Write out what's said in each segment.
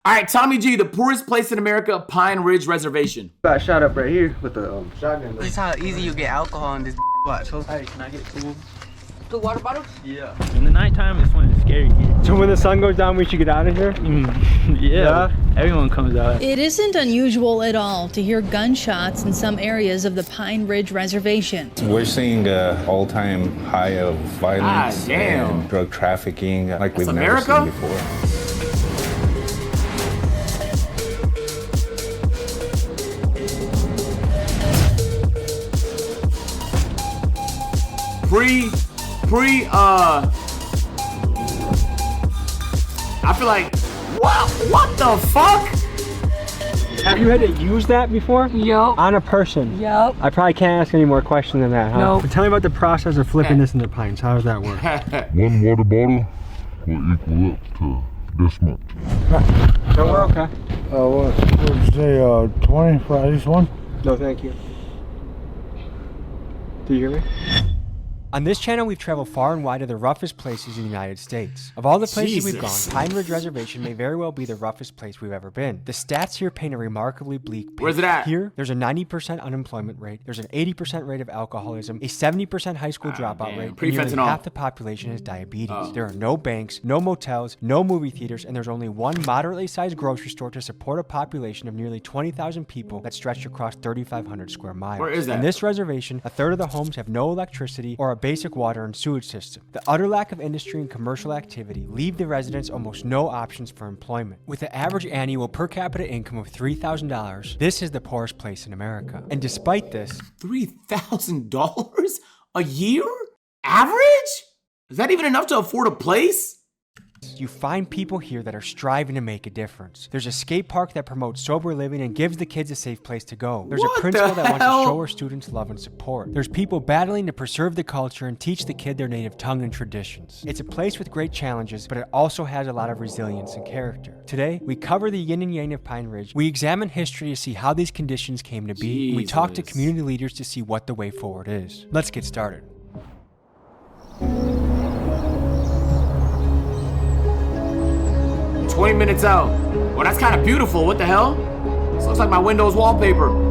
All right, Tommy G, the poorest place in America, Pine Ridge Reservation. Got shot up right here with the shotgun. This is how easy you get alcohol in this watch. Hey, can I get two water bottles? Yeah. In the nighttime, it's when it's scary here. So when the sun goes down, we should get out of here? Yeah. Everyone comes out. It isn't unusual at all to hear gunshots in some areas of the Pine Ridge Reservation. We're seeing an all-time high of violence and drug trafficking like we've never seen before. I feel like, what the fuck? Have you had to use that before? Yup. On a person? Yup. I probably can't ask any more questions than that, huh? Nope. But tell me about the process of flipping this into pints. How does that work? One water bottle will equal up to this much. So we're okay. What would you say, 20 for each one? No, thank you. Do you hear me? On this channel, we've traveled far and wide to the roughest places in the United States. Of all the places we've gone, Pine Ridge Reservation may very well be the roughest place we've ever been. The stats here paint a remarkably bleak picture. Where's it at? Here, there's a 90% unemployment rate, there's an 80% rate of alcoholism, a 70% high school dropout rate, and nearly half the population has diabetes. There are no banks, no motels, no movie theaters, and there's only one moderately sized grocery store to support a population of nearly 20,000 people that stretched across 3,500 square miles. Where is that? In this reservation, a third of the homes have no electricity or a basic water and sewage system. The utter lack of industry and commercial activity leave the residents almost no options for employment. With an average annual per capita income of $3,000, this is the poorest place in America. And despite this, $3,000 a year? Average? Is that even enough to afford a place? you find people here that are striving to make a difference. There's a skate park that promotes sober living and gives the kids a safe place to go. There's a principal that wants to show her students love and support. There's people battling to preserve the culture and teach the kid their native tongue and traditions. It's a place with great challenges, but it also has a lot of resilience and character. Today, we cover the yin and yang of Pine Ridge. We examine history to see how these conditions came to be, and we talk to community leaders to see what the way forward is. Let's get started. 20 minutes out. Well, that's kind of beautiful. What the hell? This looks like my Windows wallpaper.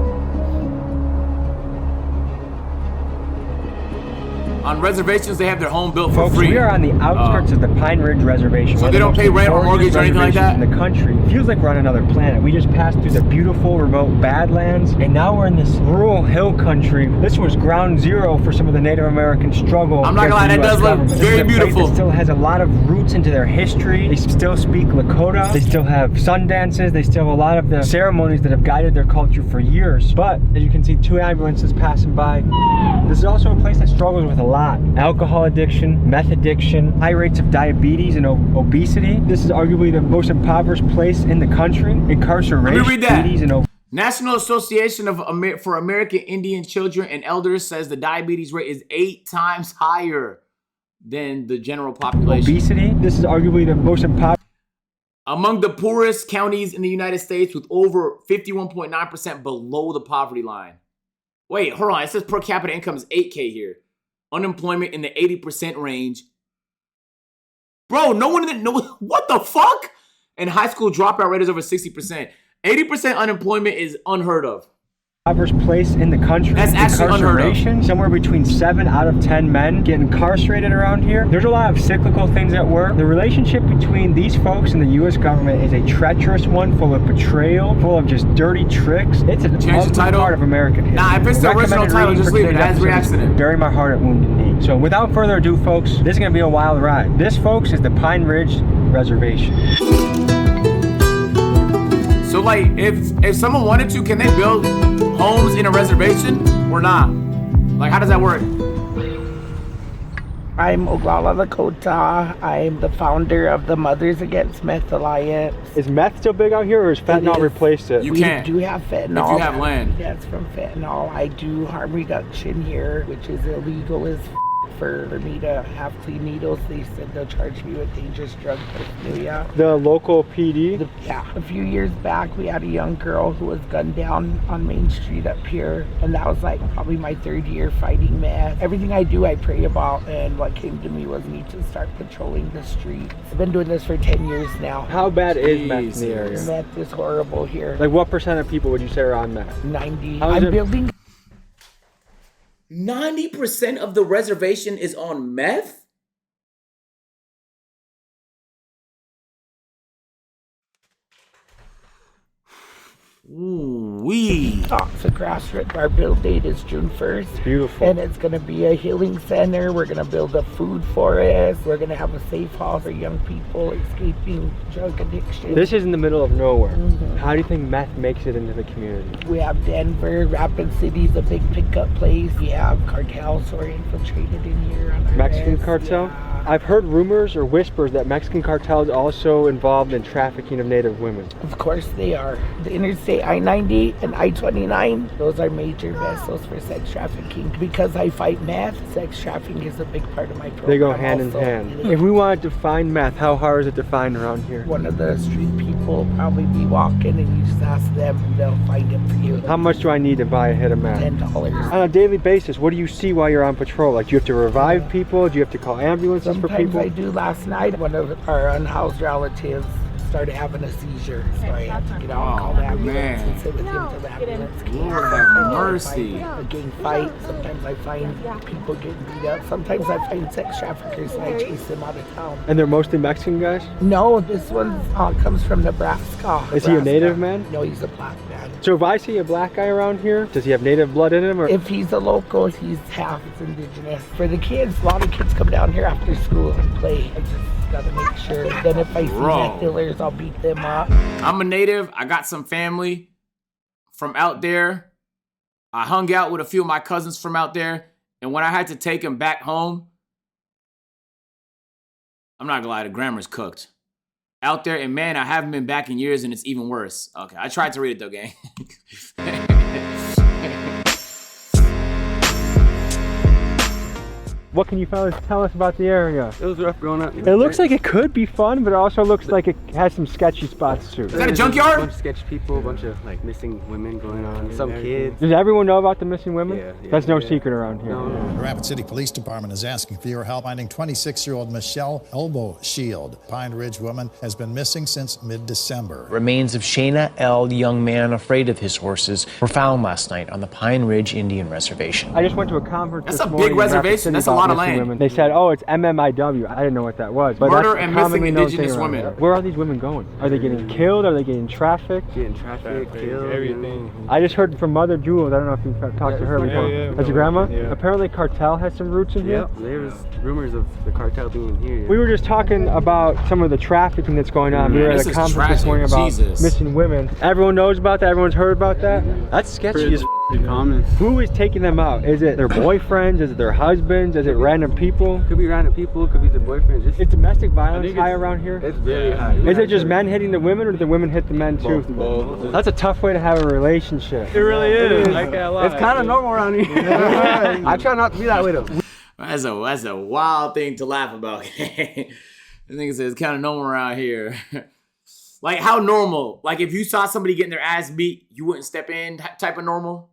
On reservations, they have their home built for free. We are on the outskirts of the Pine Ridge Reservation. So they don't pay rent or mortgage or anything like that? In the country. It feels like we're on another planet. We just passed through the beautiful remote Badlands, and now we're in this rural hill country. This was ground zero for some of the Native American struggle. I'm not gonna lie, that does look very beautiful. It still has a lot of roots into their history. They still speak Lakota. They still have sun dances. They still have a lot of the ceremonies that have guided their culture for years. But as you can see, 2 ambulances passing by. This is also a place that struggles with a lot. Alcohol addiction, meth addiction, high rates of diabetes and obesity. This is arguably the most impoverished place in the country. Incarceration. Let me read that. National Association for American Indian Children and Elders says the diabetes rate is 8 times higher than the general population. Obesity. This is arguably the most impoverished. Among the poorest counties in the United States, with over 51.9% below the poverty line. Wait, hold on. It says per capita income is 8K here. Unemployment in the 80% range. Bro, what the fuck? And high school dropout rate is over 60%. 80% unemployment is unheard of. Impoverished place in the country. That's actually unheard of. Somewhere between 7 out of 10 men get incarcerated around here. There's a lot of cyclical things at work. The relationship between these folks and the U.S. government is a treacherous one, full of betrayal, full of just dirty tricks. It's an ugly part of American history. Nah, if it's the original title, just leave it. That's reaccident. Bury my heart at Wounded Knee. So without further ado, folks, this is going to be a wild ride. This, folks, is the Pine Ridge Reservation. So like, if someone wanted to, can they build homes in a reservation or not? Like, how does that work? I'm Oglala Lakota. I'm the founder of the Mothers Against Meth Alliance. Is meth still big out here, or has fentanyl replaced it? We can. do have fentanyl. If you have land. That's from fentanyl. I do harm reduction here, which is illegal as for me to have clean needles. They said they'll charge me with dangerous drug paraphernalia. The local PD? Yeah. A few years back, we had a young girl who was gunned down on Main Street up here, and that was like probably my 3rd year fighting meth. Everything I do, I pray about, and what came to me was need to start patrolling the streets. I've been doing this for 10 years now. How bad is meth in the area? Meth is horrible here. Like what percent of people would you say are on meth? 90. How is I'm it- building 90% of the reservation is on meth? Ooh-wee. Talks of grassroots. Our build date is June 1st. Beautiful. And it's going to be a healing center. We're going to build a food forest. We're going to have a safe house for young people escaping drug addiction. This is in the middle of nowhere. How do you think meth makes it into the community? We have Denver, Rapid City's a big pickup place. We have cartels who are infiltrated in here. On our Mexican list. cartel? Yeah. I've heard rumors or whispers that Mexican cartels also involved in trafficking of Native women. Of course they are. The Interstate I-90 and I-29, those are major vessels for sex trafficking. Because I fight meth, sex trafficking is a big part of my program. They go hand also. in hand. If we wanted to find meth, how hard is it to find around here? One of the street people will probably be walking and you just ask them and they'll find it for you. How much do I need to buy a hit of meth? $10. On a daily basis, what do you see while you're on patrol? Like, do you have to revive people? Do you have to call ambulances for Sometimes people? I do. Last night, one of our unhoused relatives started having a seizure, so I had to get out and call the ambulance and sit with him till the ambulance came. Lord have mercy. A gang fight. Sometimes I find people getting beat up. Sometimes I find sex traffickers and I chase them out of town. And they're mostly Mexican guys? No, this one comes from Nebraska. Is he a native man? No, he's a black man. So if I see a black guy around here, does he have native blood in him? Or If he's a local, he's half indigenous. For the kids, a lot of kids come down here after school and play. I just gotta make sure. Then if I see meth dealers, I'll beat them up. I'm a native. I got some family from out there. I hung out with a few of my cousins from out there. And when I had to take them back home, I'm not gonna lie, the grammar's cooked. Out there, and man, I haven't been back in years and it's even worse. Okay, I tried to read it though, gang. what can you fellas tell us about the area? It was rough growing up. It looks like it could be fun, but it also looks like it has some sketchy spots too. Is that a junkyard? A bunch of sketchy people, a bunch of like missing women going on, some kids. Does everyone know about the missing women? Yeah, That's no secret around here. The Rapid City Police Department is asking for your help finding 26-year-old Michelle Elbow Shield. Pine Ridge woman has been missing since mid-December. Remains of Shayna L., the young man afraid of his horses, were found last night on the Pine Ridge Indian Reservation. I just went to a conference. That's this a morning big in Rapid reservation. City That's a about lot of missing land. women. They said, oh, it's MMIW. I didn't know what that was. But Murder that's and a commonly missing known indigenous thing around women. here. Where are these women going? Are they getting killed? Are they getting trafficked? Getting trafficked, killed, everything. I just heard from Mother Jewels. I don't know if you've talked to her before. That's your grandma? Yeah. Apparently cartel has some roots in here. Yep, there was rumors of the cartel being here. We were just talking about some of the trafficking that's going on. We were at a conference this morning about missing women. Everyone knows about that? Everyone's heard about that? That's sketchy as common. Who is taking them out? Is it their boyfriends? Is it their husbands? Is it random people? Could be random people, could be the boyfriend. Just Is domestic violence high around here? it's very high. Is it just men hitting the women, or do the women hit the men too? Both. That's a tough way to have a relationship. It really is. I can't lie. It's kind of normal around here. I try not to be that way though. That's a wild thing to laugh about. I think it's kind of normal around here. Like how normal? Like if you saw somebody getting their ass beat, you wouldn't step in type of normal?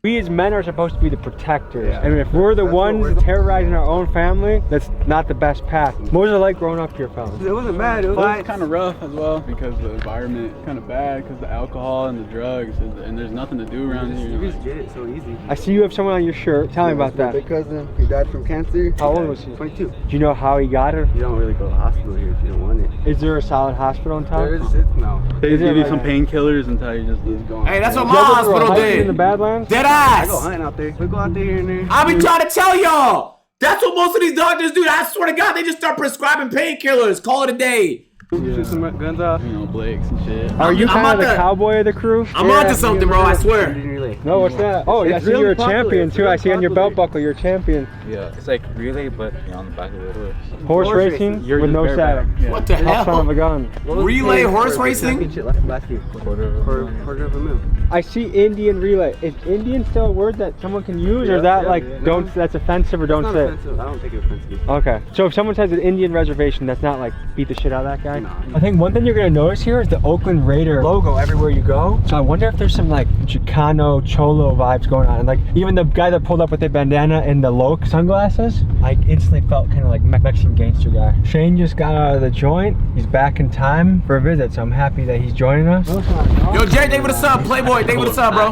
We as men are supposed to be the protectors. And if we're the ones terrorizing our own family, that's not the best path. What was it like growing up here, fellas? It wasn't bad. It was kind of rough as well because the environment kind of bad because the alcohol and the drugs and there's nothing to do around here. You just get it so easy. I see you have someone on your shirt. Tell me about that. My cousin, he died from cancer. How old was he? 22. Do you know how he got it? You don't really go to the hospital here if you don't want it. Is there a solid hospital in town? There is, no. They just give you some painkillers until you just Going. Hey, that's what Did you my ever go hospital hiking did. in the Badlands? Dead I go ass. hunting out there. We go out there here and there. I be trying to tell y'all. That's what most of these doctors do. I swear to God, they just start prescribing painkillers. Call it a day. Shoot some guns off. you know, Blakes and shit. Are you I'm kind of the about to- cowboy of the crew? I'm onto something, bro. I swear. No, what's that? Oh, I It's see really you're a popular. champion It's too. I really see on your popular. belt buckle you're a champion. Yeah, it's like relay, but on the back of the horse. Horse racing with no saddle. Yeah. What the hell? Son of a gun. Relay horse racing? Last year, quarter of a mil. I see Indian relay. Is Indian still a word that someone can use, or is that don't? That's offensive, or don't say? Offensive. I don't take it offensive. Okay. So if someone says an Indian reservation, that's not like beat the shit out of that guy? No. I think one thing you're gonna notice here is the Oakland Raider logo everywhere you go. So I wonder if there's some like Chicano, Cholo vibes going on. And like even the guy that pulled up with the bandana and the low sunglasses, I instantly felt kind of like Mexican gangster guy. Shane just got out of the joint. He's back in time for a visit, so I'm happy that he's joining us. Yo, Jay, thank you for the sub. Playboy, thank you for the sub, bro.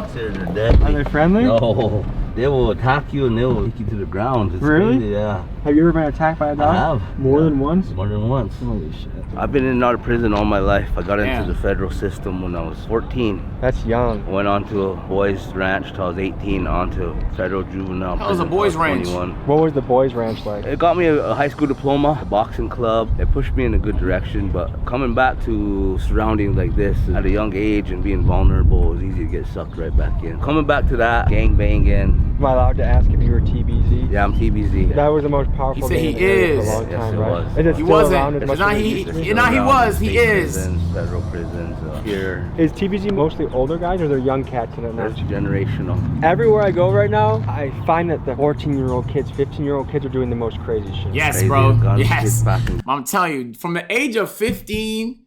Are they friendly? No. They will attack you and they will take you to the ground. It's really? Crazy, yeah. Have you ever been attacked by a dog? I have. More than once? More than once. Holy shit. I've been in and out of prison all my life. I got into the federal system when I was 14. That's young. I went on to a boys ranch till I was 18, onto federal juvenile prison. How was a boys ranch? 21. What was the boys ranch like? It got me a high school diploma, a boxing club. It pushed me in a good direction, but coming back to surroundings like this at a young age and being vulnerable, it was easy to get sucked right back in. Coming back to that, gang banging. Am I allowed to ask if you were TBZ? Yeah, I'm TBZ. That was the most powerful He said gang he in the area is. for a long Yes, time, it right? was. Is it He still wasn't. around as It's much not as it he. used to be? He was. He State is. Prisons, federal prisons, here. Is TBZ mostly older guys or are there young cats in it now? It's generational. Everywhere I go right now, I find that the 14-year-old kids, 15-year-old kids are doing the most crazy shit. Yes, Crazy, bro. guns, Yes. kids packing. I'm telling you, from the age of 15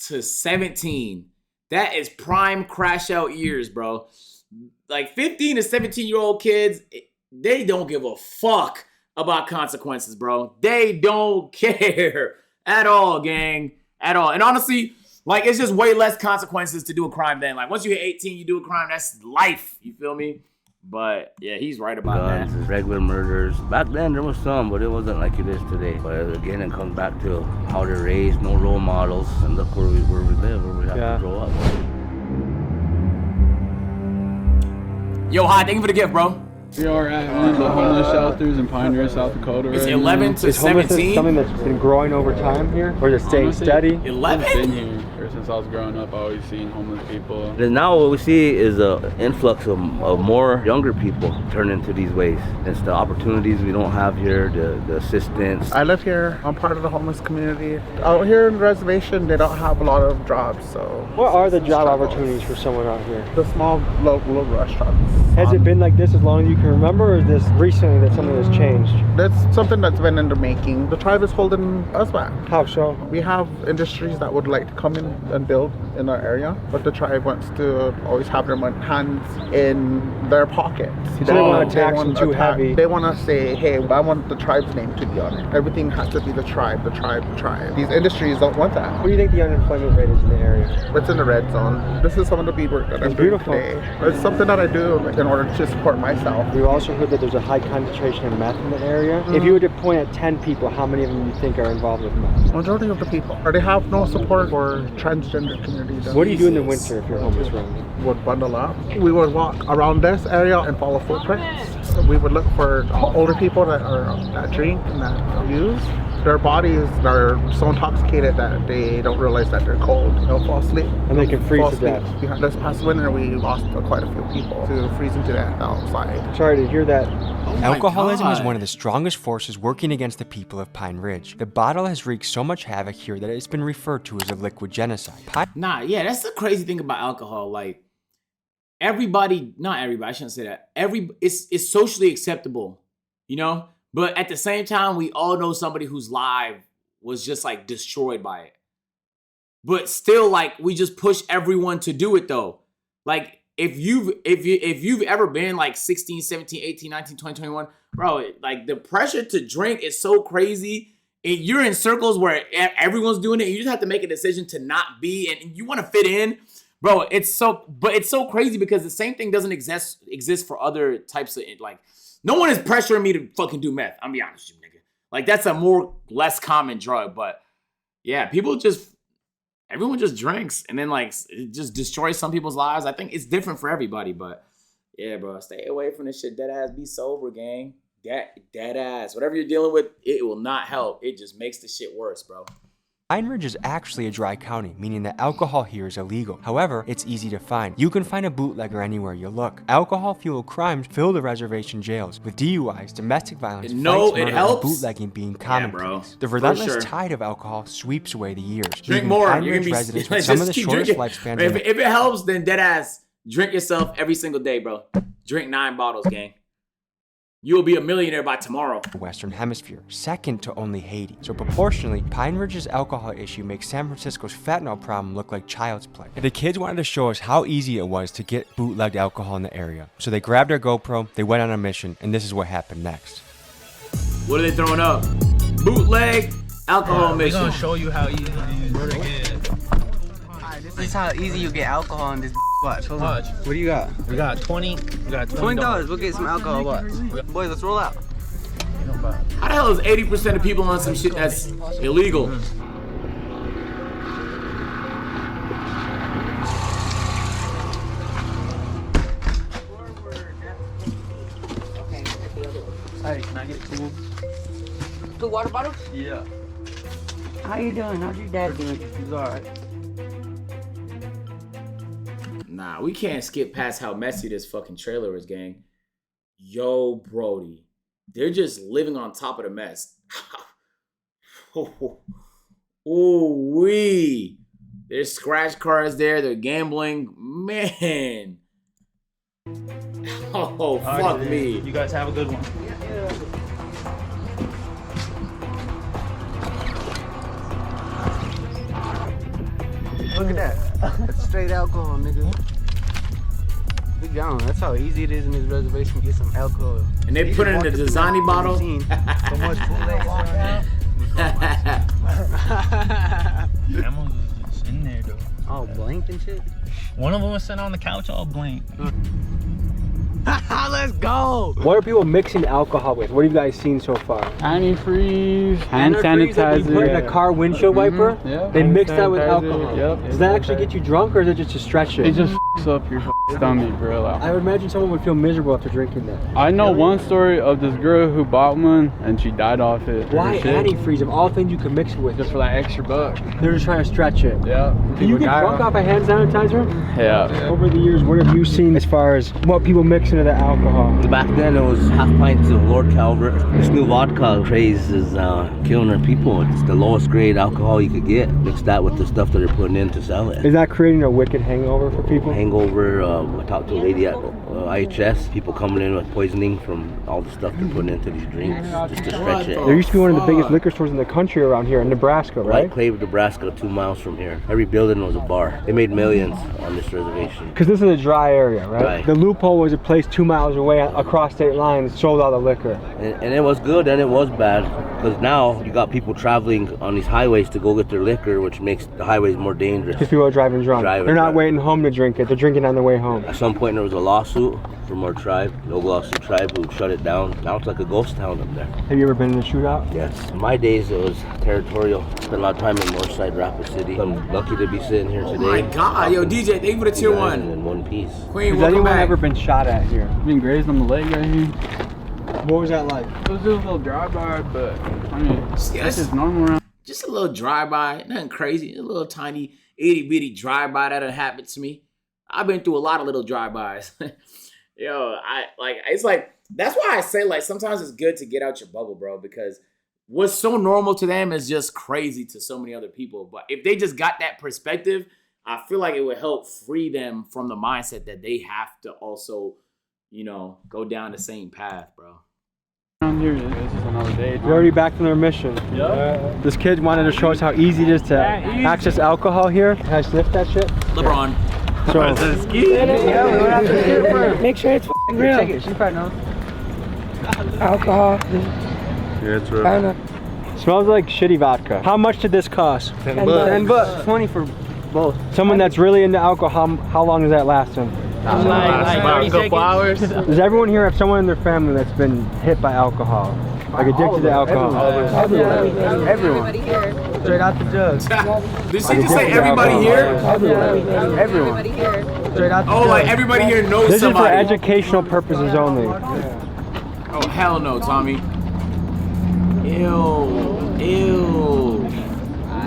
to 17, that is prime crash out years, bro. Like 15 to 17-year-old kids, they don't give a fuck about consequences, bro. They don't care at all, gang. At all. And honestly, like, it's just way less consequences to do a crime than. Like, once you hit 18, you do a crime, that's life. You feel me? But, yeah, he's right about Guns, that. regular murders. Back then, there was some, but it wasn't like it is today. But again, it comes back to how they're raised, no role models, and look where we live, where we have to grow up. Yo, hi, thank you for the gift, bro. We are at one of the homeless shelters in Pine Ridge, South Dakota. It's right 11 now. to Is homelessness 17. something that's been growing over time here? Or is it staying Honestly, steady? I've been 11? here ever since I was growing up. I always seen homeless people. And now what we see is an influx of more younger people turn into these ways. It's the opportunities we don't have here, the assistance. I live here. I'm part of the homeless community. Out here in the reservation, they don't have a lot of jobs, so... What are the job opportunities for someone out here? The small local restaurants. Has it been like this as long as you can remember, or is this recently that something has changed? That's something that's been in the making. The tribe is holding us back. How so? We have industries that would like to come in and build in our area, but the tribe wants to always have their hands in their pockets. So they want to tax them too heavy. They want to say, hey, I want the tribe's name to be on it. Everything has to be the tribe, the tribe, the tribe. These industries don't want that. What do you think the unemployment rate is in the area? It's in the red zone. This is some of the beadwork that I'm doing today. It's something that I do in order to support myself. We've also heard that there's a high concentration of meth in the area. If you were to point at 10 people, how many of them do you think are involved with meth? Majority of the people. Or they have no support for transgender communities. What do you do in the winter if you're homeless, Ron? Would bundle up. We would walk around this area and follow footprints. We would look for older people that drink and that use. Their bodies are so intoxicated that they don't realize that they're cold. They'll fall asleep. And they can freeze to death. This past winter, we lost quite a few people to freezing to death outside. Sorry to hear that. Alcoholism is one of the strongest forces working against the people of Pine Ridge. The bottle has wreaked so much havoc here that it's been referred to as a liquid genocide. Yeah, that's the crazy thing about alcohol. Like, not everybody, I shouldn't say that. It's socially acceptable, you know? But at the same time, we all know somebody whose life was just like destroyed by it. But still, like, we just push everyone to do it though. Like, if you've ever been like 16, 17, 18, 19, 20, 21, bro, like the pressure to drink is so crazy. And you're in circles where everyone's doing it. You just have to make a decision to not be, and you want to fit in. Bro, it's so crazy because the same thing doesn't exist for other types of, like, no one is pressuring me to fucking do meth. I'm be honest with you, nigga. Like, that's a less common drug. But yeah, everyone just drinks and then, like, it just destroys some people's lives. I think it's different for everybody. But yeah, bro, stay away from this shit. Dead ass, be sober, gang. Dead ass. Whatever you're dealing with, it will not help. It just makes the shit worse, bro. Pine Ridge is actually a dry county, meaning that alcohol here is illegal. However, it's easy to find. You can find a bootlegger anywhere you look. Alcohol-fueled crimes fill the reservation jails, with DUIs, domestic violence, fights, murder, and bootlegging being commonplace. The relentless tide of alcohol sweeps away the years. Drink more. Pine Ridge residents with some of the shortest lifespans. If it helps, then deadass, drink yourself every single day, bro. Drink 9 bottles, gang. You will be a millionaire by tomorrow. The Western Hemisphere, second to only Haiti. So proportionally, Pine Ridge's alcohol issue makes San Francisco's fentanyl problem look like child's play. And the kids wanted to show us how easy it was to get bootlegged alcohol in the area. So they grabbed their GoPro, they went on a mission, and this is what happened next. What are they throwing up? Bootleg alcohol mission. We're gonna show you how easy it is. This is how easy you get alcohol in this. Watch, hold on. What do you got? We got 20. We got $20. We'll get some alcohol. Watch. Boys, let's roll out. How the hell is 80% of people on some shit that's illegal? Hey, can I get 2? 2 water bottles? Yeah. How you doing? How's your dad doing? He's alright. Nah, we can't skip past how messy this fucking trailer is, gang. Yo, Brody. They're just living on top of the mess. Ooh-wee. There's scratch cards there. They're gambling. Man. Oh, fuck me. You guys have a good one. Look at that. That's straight alcohol, nigga. Big down. That's how easy it is in this reservation to get some alcohol. And they put it in a Designy bottle. So much Grandma's just in there, though. All blank and shit. One of them was sitting on the couch all blank. Let's go! What are people mixing alcohol with? What have you guys seen so far? Antifreeze, hand sanitizer. That you put in a car windshield wiper. Yeah. They mix that with alcohol. Yep. Does that actually get you drunk, or is it just to stretch it? It just f***s up your stomach, bro. I would imagine someone would feel miserable after drinking that. I know one story of this girl who bought one and she died off it. Why antifreeze of all things you can mix it with? Just for that extra buck. They're just trying to stretch it. Yeah. Can you get drunk off a hand sanitizer? Yeah. Over the years, what have you seen as far as what people mix into the alcohol? Back then it was half pints of Lord Calvert. This new vodka craze is killing our people. It's the lowest grade alcohol you could get. Mix that with the stuff that they're putting in to sell it. Is that creating a wicked hangover for people? Hangover. I talked to a lady at IHS. People coming in with poisoning from all the stuff they're putting into these drinks just to stretch it. There used to be one of the biggest liquor stores in the country around here in Nebraska, right? White Clave, Nebraska, 2 miles from here. Every building was a bar. They made millions on this reservation. Because this is a dry area, right? Right. The loophole was a place 2 miles away across state lines, sold all the liquor. And it was good and it was bad, because now you got people traveling on these highways to go get their liquor, which makes the highways more dangerous. Because people are driving drunk. They're not waiting home to drink it. They're drinking on the way home. At some point there was a lawsuit from our tribe, the Oglala tribe, who shut it down. Now it's like a ghost town up there. Have you ever been in a shootout? Yes. In my days it was territorial. Spent a lot of time in Northside, Rapid City. I'm lucky to be sitting here today. Oh my God, yo DJ, thank you for the tier 1. In one piece. Queen, has anyone ever been shot at here? Been grazed on the leg right here. What was that like? It was just a little drive-by, but I mean, that's just normal around. Just a little drive-by, nothing crazy. A little tiny, itty-bitty drive-by that happened to me. I've been through a lot of little drive-bys. Yo, it's like, that's why I say, like, sometimes it's good to get out your bubble, bro, because what's so normal to them is just crazy to so many other people. But if they just got that perspective, I feel like it would help free them from the mindset that they have to also, you know, go down the same path, bro. Around here, it's just another day. We're already back from their mission. Yep. This kid wanted to show us how easy it is to access alcohol here. Can I sniff that shit? LeBron. So, Make sure it's real. Take it. She probably knows. Alcohol. Yeah, it's real. smells like shitty vodka. How much did this cost? $10. 20 for both. Someone that's really into alcohol, how long does that last them? Like 30 seconds. Hours. Does everyone here have someone in their family that's been hit by alcohol? Like addicted to alcohol? Everyone. Straight out the jug. Did she just say everybody here? Everyone. Straight out the jug. Oh, like everybody here knows this somebody. This is for educational purposes only. Oh, hell no, Tommy. Ew. Ew.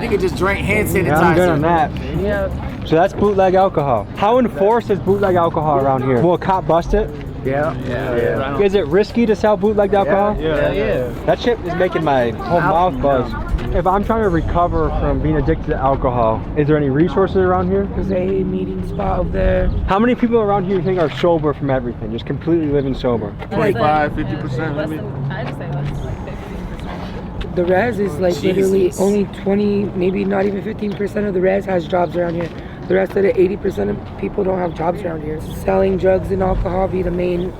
Nigga just drank hand sanitizer. Yeah, I'm good on that. Yeah. So that's bootleg alcohol. How enforced is bootleg alcohol around here? Will a cop bust it? Yeah. Is it risky to sell bootleg alcohol? Yeah. That shit is making my whole mouth buzz. If I'm trying to recover from being addicted to alcohol, is there any resources around here? There's a meeting spot over there. How many people around here you think are sober from everything? Just completely living sober? 25, 50% maybe. I'd say less than like 15%. The res is like literally only 20, maybe not even 15% of the res has jobs around here. The rest of the 80% of people don't have jobs around here. Selling drugs and alcohol be the main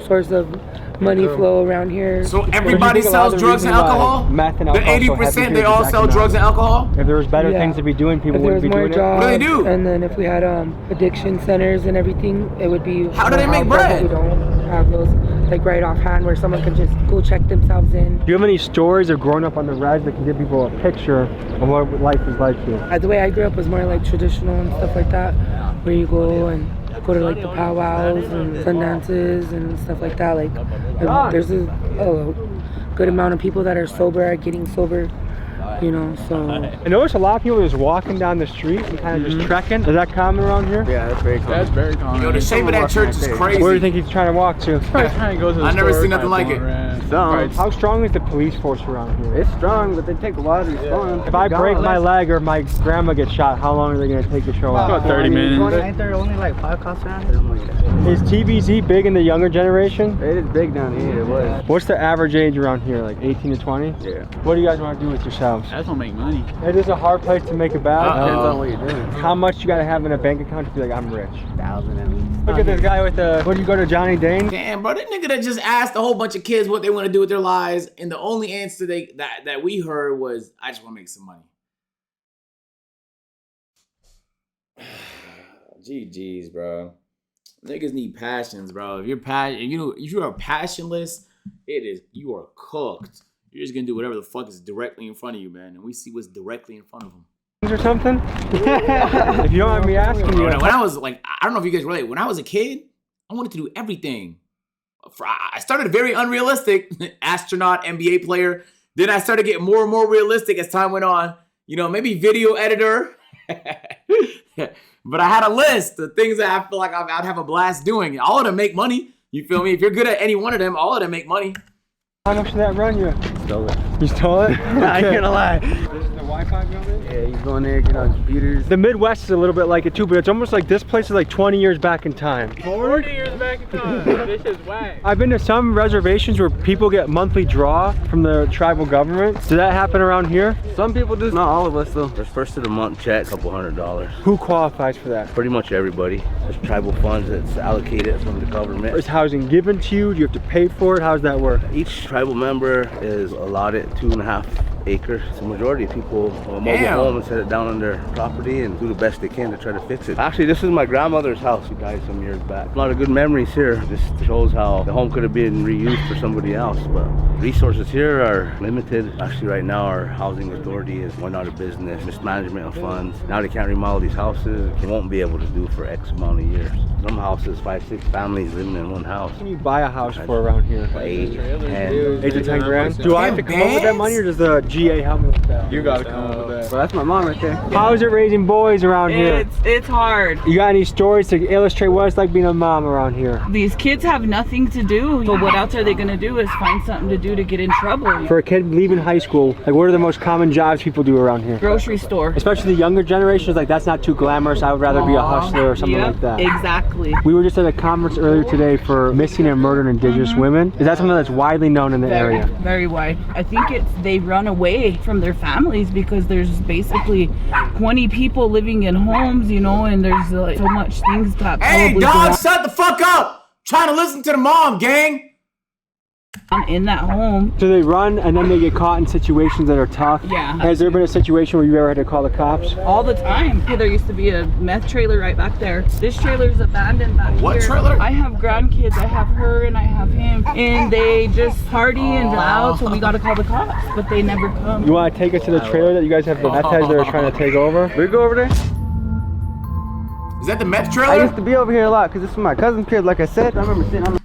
source of money flow around here. So everybody sells drugs and alcohol? Meth and The alcohol 80% they all sell drugs and alcohol? If there was better things to be doing, people wouldn't be doing it. What do they do? And then if we had addiction centers and everything, it would be. How do they make bread? We don't have those like right offhand where someone can just go check themselves in. Do you have any stories of growing up on the res that can give people a picture of what life is like here? The way I grew up was more like traditional and stuff like that, where you go to like the powwows and fun dances and stuff like that. Like there's a good amount of people that are sober, are getting sober, you know, so. I notice a lot of people just walking down the street and kind of just trekking. Is that common around here? Yeah, that's very common. That's very common. Yo, the shape of that church is crazy. Where do you think he's trying to walk to? I never seen nothing like it. How strong is the police force around here? It's strong, but they take a lot of these phones. If I break my leg or my grandma gets shot, how long are they going to take to show up? About 30 minutes. Ain't there only like 5 cops around here? Is TBZ big in the younger generation? It is big down here, it was. What's the average age around here, like 18 to 20? Yeah. What do you guys want to do with yourselves? I just want to make money. It is a hard place to make a bag. Depends on what you're doing. How much you got to have in a bank account to be like, I'm rich? 1,000 at least. Look at this guy with the, what do you go to Johnny Dane? Damn, bro, that nigga that just asked a whole bunch of kids what they want to do with their lives, and the only answer that we heard was, I just want to make some money. GG's, bro. Niggas need passions, bro. If you are passionless, you are cooked. You're just gonna do whatever the fuck is directly in front of you, man. And we see what's directly in front of them. Or something? If you don't mind me asking you. When I was like, I don't know if you guys relate. When I was a kid, I wanted to do everything. I started very unrealistic, astronaut, NBA player. Then I started getting more and more realistic as time went on. You know, maybe video editor. But I had a list of things that I feel like I'd have a blast doing. All of them make money. You feel me? If you're good at any one of them, all of them make money. How much did that run you? Stole it. You stole it? I ain't gonna lie. This is the Wi-Fi building? Yeah, you go in there, get on computers. The Midwest is a little bit like it too, but it's almost like this place is like 20 years back in time. 40 years back in time. This is whack. I've been to some reservations where people get monthly draw from the tribal government. Does that happen around here? Some people do, not all of us though. There's first of the month check, $200. Who qualifies for that? Pretty much everybody. There's tribal funds that's allocated from the government. Is housing given to you? Do you have to pay for it? How does that work? Each tribal member is allotted 2.5 acres. The majority of people will mobile home and set it down on their property and do the best they can to try to fix it. Actually, this is my grandmother's house who died some years back. A lot of good memories here. Just shows how the home could have been reused for somebody else, but resources here are limited. Actually, right now our housing authority is going out of business, mismanagement of funds. Now they can't remodel these houses. They won't be able to do for X amount of years. Some houses, 5-6 families living in one house. What can you buy a house for around here? 8, 10. 8 to 10 grand? Do I have to come up with that money, or does the GA help me with that? You gotta come up with that. Well, that's my mom right there. How is it raising boys around here? It's hard. You got any stories to illustrate what it's like being a mom around here? These kids have nothing to do. So what else are they gonna do is find something to do to get in trouble. For a kid leaving high school, like what are the most common jobs people do around here? Grocery store. Especially the younger generations, like that's not too glamorous. I would rather be a hustler or something like that. Exactly. We were just at a conference earlier today for missing and murdered indigenous women. Is that something that's widely known in the area? Very wide. I think they run away from their families because there's basically 20 people living in homes, you know, and there's like so much things that Hey, dog, shut the fuck up! Trying to listen to the mom, gang. in that home. So they run and then they get caught in situations that are tough? Yeah. Has there been a situation where you ever had to call the cops? All the time. There used to be a meth trailer right back there. This trailer is abandoned back here. What trailer? I have grandkids. I have her and I have him. And they just party and loud, so we gotta call the cops, but they never come. You want to take us to the trailer that you guys have the meth heads that are trying to take over? We go over there. Is that the meth trailer? I used to be over here a lot because this is my cousin's kid. Like I said, I remember sitting on.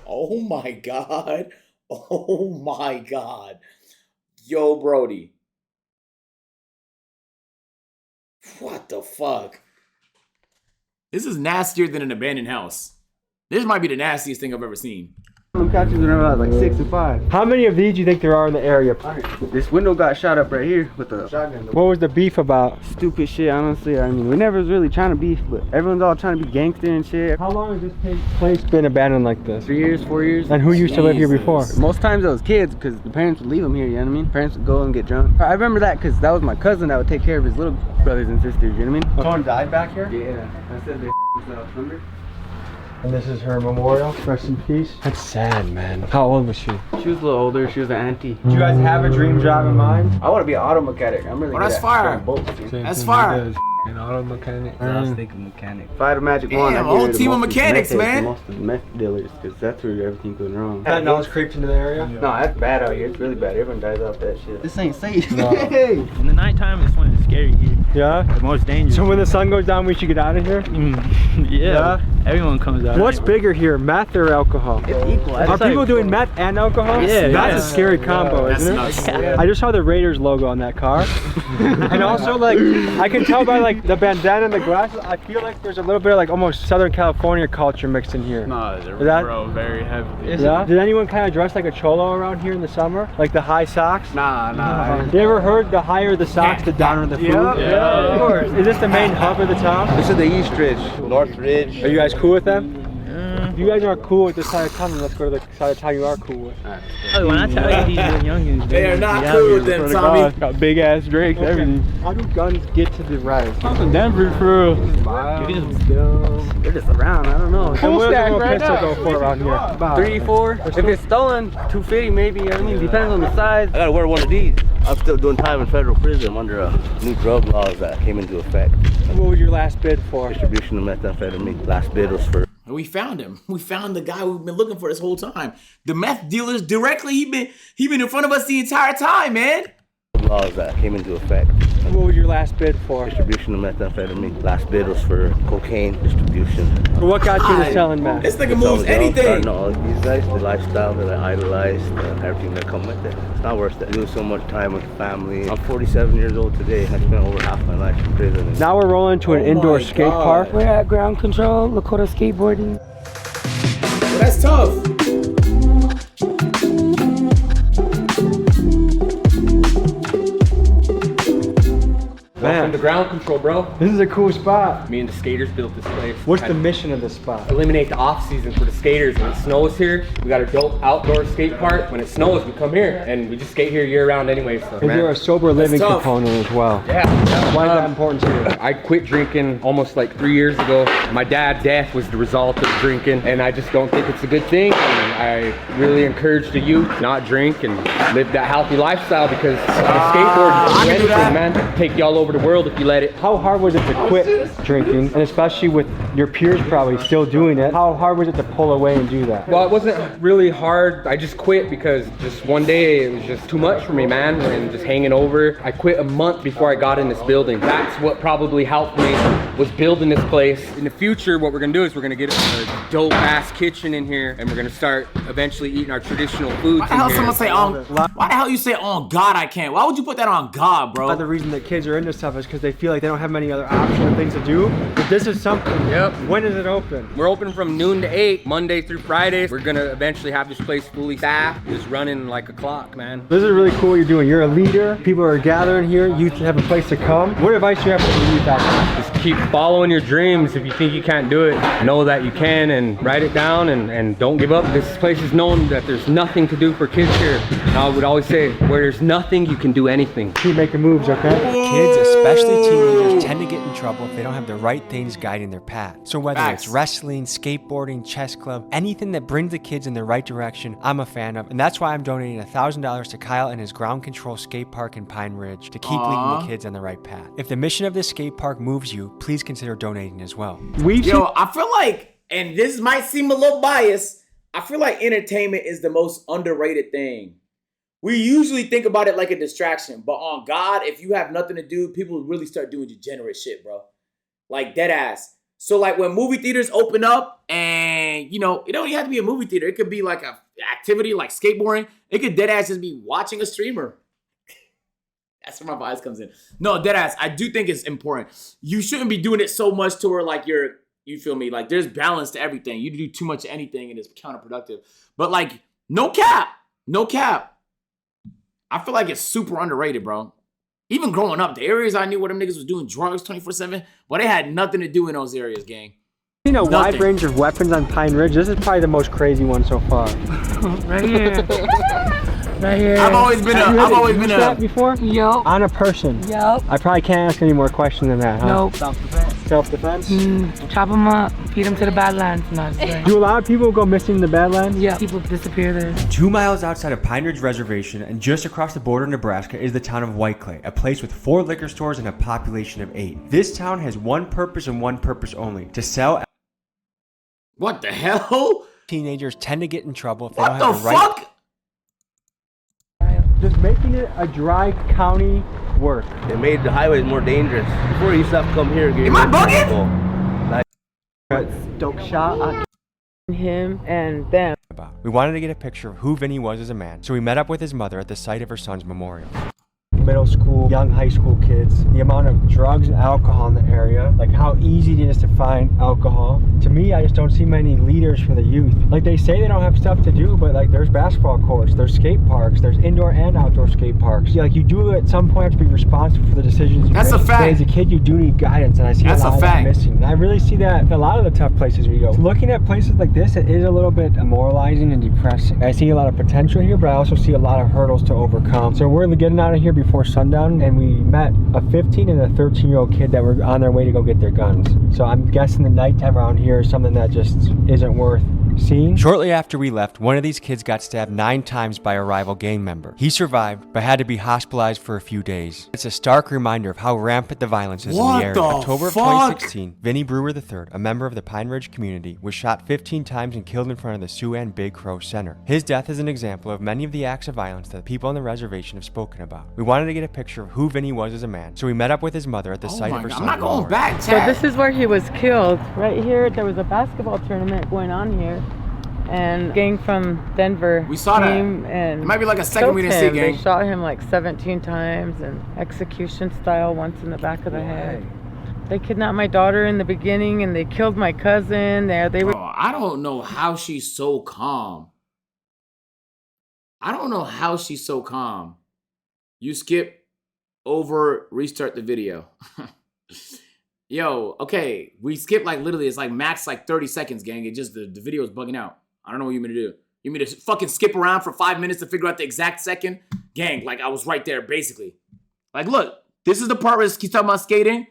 Oh my God. Oh my God. Yo, Brody. What the fuck? This is nastier than an abandoned house. This might be the nastiest thing I've ever seen. Them catches whenever I was like 6 and 5. How many of these do you think there are in the area? This window got shot up right here with a shotgun. What was the beef about? Stupid shit, honestly. I mean, we never was really trying to beef, but everyone's all trying to be gangster and shit. How long has this place been abandoned like this? 3 years, 4 years. And who used to live here before? Most times it was kids, because the parents would leave them here, you know what I mean? Parents would go and get drunk. I remember that because that was my cousin that would take care of his little brothers and sisters, you know what I mean? Someone died back here? Yeah, I said they remember? And this is her memorial. Rest in peace. That's sad, man. How old was she? She was a little older. She was an auntie. Do you guys have a dream job in mind? I want to be an auto mechanic. I'm really good that's at fire. boats, That's fire. An auto mechanic. I was thinking mechanic. If I had a magic wand, I'd Damn, get whole rid of team of most mechanics, meth heads man. and most of the meth dealers, because that's where everything's going wrong. That knowledge creeps into the area? No, that's bad out here. It's really bad. Everyone dies off that shit. This ain't safe. No. In the nighttime, this one is scary here. Yeah? The most dangerous. So when the sun goes down, we should get out of here? Yeah. Everyone comes out. What's bigger here, meth or alcohol? It's equal. Are people doing meth and alcohol? Yeah, That's a scary combo, isn't it? Yeah. I just saw the Raiders logo on that car. And also, like, I can tell by like the bandana and the glasses, I feel like there's a little bit of like almost Southern California culture mixed in here. No, they're very heavy. Yeah? Did anyone kind of dress like a cholo around here in the summer? Like the high socks? Nah. You ever heard the higher the socks, the downer the food? Yeah, of course. Is this the main hub of the town? This is the East Ridge, North Ridge. Are you guys cool with them? If you guys aren't cool with this side of town, then let's go to the side of town you are cool with. Oh, when I tell you these little youngins, They are not cool with them, Tommy. Got big ass drakes, everything. How do guns get to the res? I'm in Denver for real. They're just around. I don't know. And what does a little pistol go for around here? About 3, 4. If it's stolen, 250 maybe. I mean, depends on the size. I gotta wear one of these. I'm still doing time in federal prison. I'm under new drug laws that came into effect. What was your last bid for? Distribution of methamphetamine. Last bid was for. We found him. We found the guy we've been looking for this whole time. The meth dealers directly. He been in front of us the entire time, man. Laws that came into effect. What was your last bid for? Distribution of methamphetamine. Last bid was for cocaine distribution. What got you to selling meth? This nigga moves anything. No, these guys, the lifestyle that I idolized, everything that come with it. It's not worth it. Doing so much time with family. I'm 47 years old today. I spent over half my life in prison. Now we're rolling to an indoor skate park. We're at ground control, Lakota skateboarding. Well, that's tough. Welcome to ground control, bro. This is a cool spot. Me and the skaters built this place. What's the mission of this spot? Eliminate the off season for the skaters. When it snows here, we got a dope outdoor skate park. When it snows, we come here and we just skate here year round anyway. So, Is there a sober living component as well? Yeah. Why is that important to you? I quit drinking almost like 3 years ago. My dad's death was the result of drinking, and I just don't think it's a good thing. And I really encourage the youth not drink and live that healthy lifestyle, because the skateboard is anything, man. Take you all over the world if you let it. How hard was it to quit drinking, and especially with your peers probably still doing it? How hard was it to pull away and do that? Well, it wasn't really hard. I just quit because just one day it was just too much for me, man, and just hanging over. I quit a month before I got in this building. That's what probably helped me, was building this place. In the future, what we're gonna do is we're gonna get a dope ass kitchen in here, and we're gonna start eventually eating our traditional foods. Why the hell someone say on? Why the hell you say on God I can't? Why would you put that on God, bro? The reason that kids are into stuff is because they feel like they don't have many other options or things to do. But this is something. Yep. When is it open? We're open from noon to 8, Monday through Fridays. We're gonna eventually have this place fully staffed, just running like a clock, man. This is really cool what you're doing. You're a leader. People are gathering here. Youth have a place to come. What advice do you have for the youth out there? Just keep following your dreams. If you think you can't do it, know that you can, and write it down, and don't give up. This place is known that there's nothing to do for kids here. I would always say, where there's nothing, you can do anything. Keep making moves, okay? Kids, especially teenagers, tend to get in trouble if they don't have the right things guiding their path. So whether it's wrestling, skateboarding, chess club, anything that brings the kids in the right direction, I'm a fan of. And that's why I'm donating $1,000 to Kyle and his ground control skate park in Pine Ridge to keep leading the kids on the right path. If the mission of this skate park moves you, please consider donating as well. Yo, I feel like, and this might seem a little biased, I feel like entertainment is the most underrated thing. We usually think about it like a distraction, but on God, if you have nothing to do, people really start doing degenerate shit, bro. Like dead ass. So like when movie theaters open up, and you know, it don't even have to be a movie theater. It could be like a activity like skateboarding. It could dead ass just be watching a streamer. That's where my bias comes in. No, deadass, I do think it's important. You shouldn't be doing it so much to where like you feel me? Like there's balance to everything. You do too much of anything and it's counterproductive. But like, no cap. I feel like it's super underrated, bro. Even growing up, the areas I knew where them niggas was doing drugs 24/7, but they had nothing to do in those areas, gang. You know, Nothing. wide range of weapons on Pine Ridge. This is probably the most crazy one so far. Right here. Right here. I've always been that before? Yup. On a person? Yup. I probably can't ask any more questions than that, huh? Nope. Self-defense? Chop them up, feed them to the Badlands. Do a lot of people go missing in the Badlands? Yeah, people disappear there. 2 miles outside of Pine Ridge Reservation and just across the border of Nebraska is the town of White Clay, a place with 4 liquor stores and a population of 8. This town has one purpose and one purpose only: to sell. What the hell? Teenagers tend to get in trouble if they What don't the have the right. fuck? Just making it a dry county work. They made the highways more dangerous. Before you used to have to come here and get Am I bugging? Dope shot on him and them. We wanted to get a picture of who Vinny was as a man, so we met up with his mother at the site of her son's memorial. Middle school, young high school kids, the amount of drugs and alcohol in the area, like how easy it is to find alcohol. To me, I just don't see many leaders for the youth. Like they say they don't have stuff to do, but like there's basketball courts, there's skate parks, there's indoor and outdoor skate parks. Like you do at some point have to be responsible for the decisions you make. That's a fact. But as a kid, you do need guidance, and I see a lot of that missing. And I really see that in a lot of the tough places we go. So looking at places like this, it is a little bit demoralizing and depressing. I see a lot of potential here, but I also see a lot of hurdles to overcome. So we're getting out of here before sundown, and we met a 15 and a 13-year-old kid that were on their way to go get their guns. So I'm guessing the nighttime around here is something that just isn't worth seeing. Shortly after we left, one of these kids got stabbed 9 times by a rival gang member. He survived, but had to be hospitalized for a few days. It's a stark reminder of how rampant the violence is in the area. October of 2016, Vinny Brewer III, a member of the Pine Ridge community, was shot 15 times and killed in front of the Siouxland Big Crow Center. His death is an example of many of the acts of violence that people on the reservation have spoken about. We wanted to get a picture of who Vinny was as a man, so we met up with his mother at the site of her son's I'm not going memorial. back, So this is where he was killed. Right here, there was a basketball tournament going on here. And gang from Denver We saw that. came and It might be like a second we didn't see, him. gang. They shot him like 17 times and execution style, once in the back of the head. They kidnapped my daughter in the beginning and they killed my cousin. They were. Bro, I don't know how she's so calm. You skip over, restart the video. Yo, okay, we skipped like literally, it's like max like 30 seconds, gang. It just, the video is bugging out. I don't know what you mean to do. You mean to fucking skip around for 5 minutes to figure out the exact second? Gang, like I was right there, basically. Like, look, this is the part where he's talking about skating.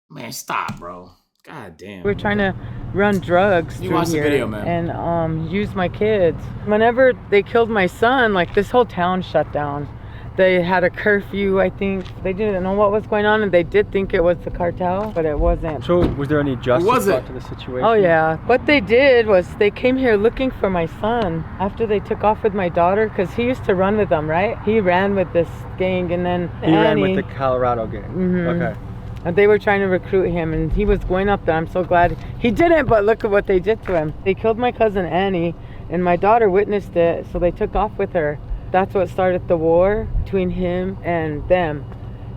Man, stop, bro. God damn. We're trying to run drugs You through watched the here video, man. and use my kids. Whenever they killed my son, like this whole town shut down. They had a curfew, I think. They didn't know what was going on, and they did think it was the cartel, but it wasn't. So was there any justice brought to the situation? Oh yeah. What they did was they came here looking for my son after they took off with my daughter, because he used to run with them, right? He ran with this gang, and then He ran with the Colorado gang. Okay. And they were trying to recruit him, and he was going up there. I'm so glad he didn't, but look at what they did to him. They killed my cousin Annie, and my daughter witnessed it, so they took off with her. That's what started the war between him and them.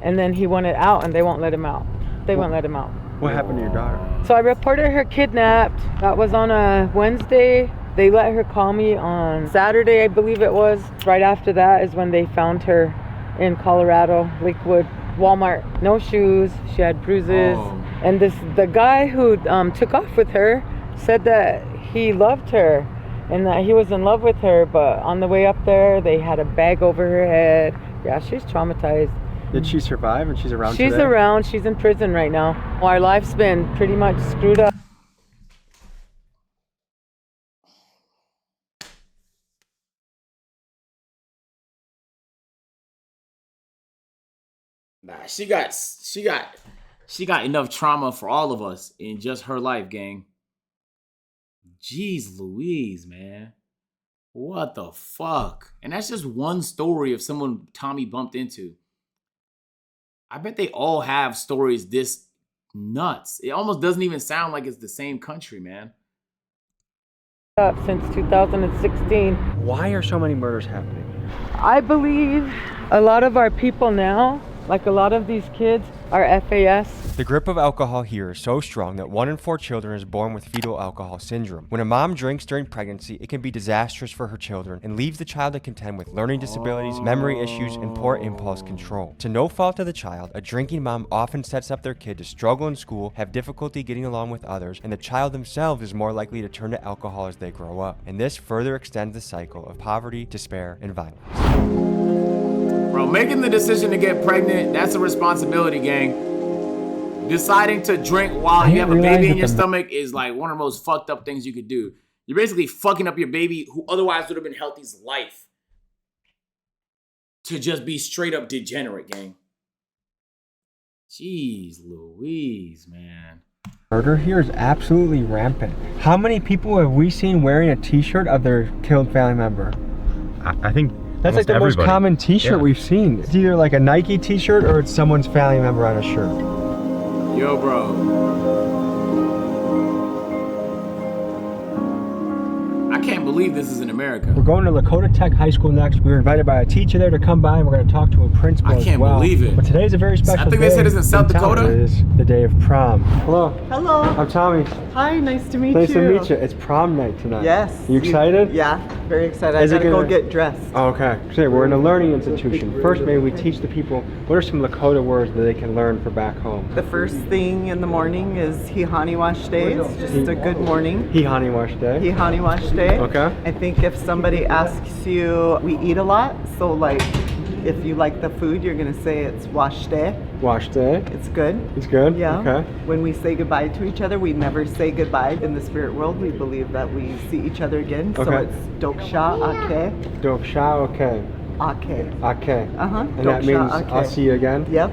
And then he wanted out, and they won't let him out. They won't let him out. What happened to your daughter? So I reported her kidnapped. That was on a Wednesday. They let her call me on Saturday, I believe it was. Right after that is when they found her in Colorado, Lakewood, Walmart. No shoes. She had bruises. And the guy who took off with her said that he loved her and that he was in love with her, but on the way up there, they had a bag over her head. Yeah, she's traumatized. Did she survive and she's around She's today? around. She's in prison right now. Our life's been pretty much screwed up. Nah, she got enough trauma for all of us in just her life, gang. Jeez Louise, man. What the fuck? And that's just one story of someone Tommy bumped into. I bet they all have stories this nuts. It almost doesn't even sound like it's the same country, man. Since 2016. Why are so many murders happening? I believe a lot of our people now, like a lot of these kids, are FAS. The grip of alcohol here is so strong that 1 in 4 children is born with fetal alcohol syndrome. When a mom drinks during pregnancy, it can be disastrous for her children and leaves the child to contend with learning disabilities, memory issues, and poor impulse control. To no fault of the child, a drinking mom often sets up their kid to struggle in school, have difficulty getting along with others, and the child themselves is more likely to turn to alcohol as they grow up. And this further extends the cycle of poverty, despair, and violence. Bro, making the decision to get pregnant, that's a responsibility, gang. Deciding to drink while you have a baby in your stomach is like one of the most fucked up things you could do. You're basically fucking up your baby who otherwise would have been healthy's life to just be straight up degenerate, gang. Jeez Louise, man. Murder here is absolutely rampant. How many people have we seen wearing a t-shirt of their killed family member? I think that's like the everybody. most common t-shirt we've seen. It's either like a Nike t-shirt or it's someone's family member on a shirt. Yo, bro. I can't believe this is in America. We're going to Lakota Tech High School next. We were invited by a teacher there to come by, and we're going to talk to a principal as well. I can't believe it. But today's a very special day. I think they said it's in South Dakota. It is the day of prom. Hello. Hello. I'm Tommy. Hi, nice to meet you. Nice to meet you. It's prom night tonight. Yes. You excited? Yeah, very excited. I gotta go get dressed. Oh, okay. So we're in a learning institution. First, maybe we teach the people what are some Lakota words that they can learn for back home. The first thing in the morning is Hihani Wash Day. It's just a good morning. Hihani Wash Day. Hihani Wash Day. Okay. I think if somebody asks you, we eat a lot, so like if you like the food, you're gonna say it's wash day. Wash day. It's good. It's good? Yeah. Okay. When we say goodbye to each other, we never say goodbye. In the spirit world, we believe that we see each other again. So it's Doksha Ake. Doksha Ake. Ake. Ake. Uh-huh. And that means I'll see you again? Yep.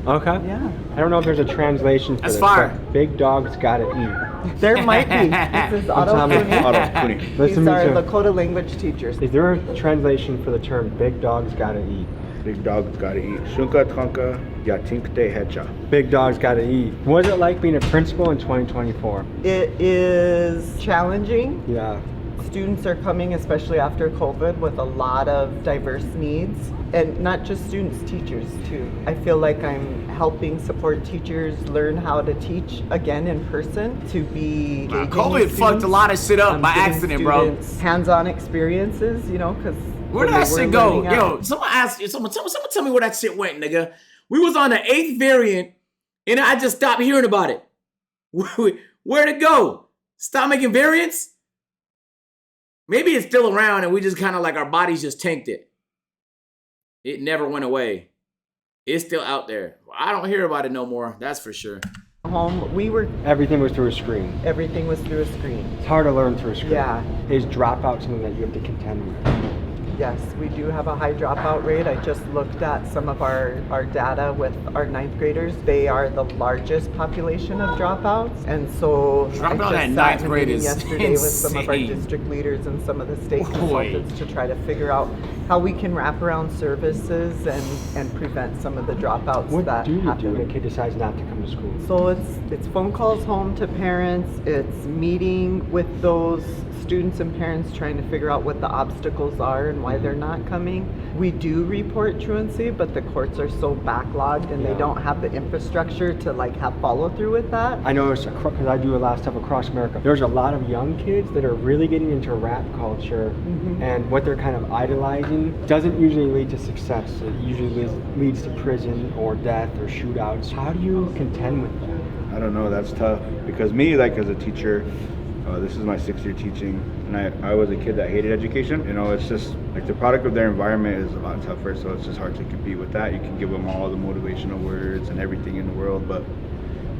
Okay. Yeah. I don't know if there's a translation for That's this. fire. But big dogs gotta eat. There might be. This is Otto Cooney. Otto Cooney. He's our Lakota language teacher. Is there a translation for the term big dogs gotta eat? Big dogs gotta eat. Shunka tonka yatinkte hecha. Big dogs gotta eat. What is it like being a principal in 2024? It is challenging. Yeah. Students are coming, especially after COVID, with a lot of diverse needs. And not just students, teachers too. I feel like I'm helping support teachers learn how to teach again in person, to be COVID fucked a lot of shit up by accident, bro. Hands-on experiences, you know, because where did that shit go? Yo, someone tell me where that shit went, nigga. We was on the 8th variant, and I just stopped hearing about it. Where'd it go? Stop making variants? Maybe it's still around, and we just kind of like our bodies just tanked it. It never went away. It's still out there. I don't hear about it no more. That's for sure. Home, everything was through a screen. Everything was through a screen. It's hard to learn through a screen. Yeah. Is dropout something that you have to contend with? Yes, we do have a high dropout rate. I just looked at some of our data with our 9th graders. They are the largest population of dropouts. And so dropout I just at sat 9th grade is yesterday with some of our insane. district leaders and some of the state consultants to try to figure out how we can wrap around services and prevent some of the dropouts that happen. What do you do when a kid decides not to come to school? So it's phone calls home to parents. It's meeting with those students and parents trying to figure out what the obstacles are and why they're not coming. We do report truancy, but the courts are so backlogged and they don't have the infrastructure to like have follow through with that. I noticed, because I do a lot of stuff across America, there's a lot of young kids that are really getting into rap culture, and what they're kind of idolizing doesn't usually lead to success. It usually leads to prison or death or shootouts. How do you contend with that? I don't know, that's tough. Because me, like as a teacher, this is my 6th year teaching, and I was a kid that hated education. You know, it's just like the product of their environment is a lot tougher, so it's just hard to compete with that. You can give them all the motivational words and everything in the world, but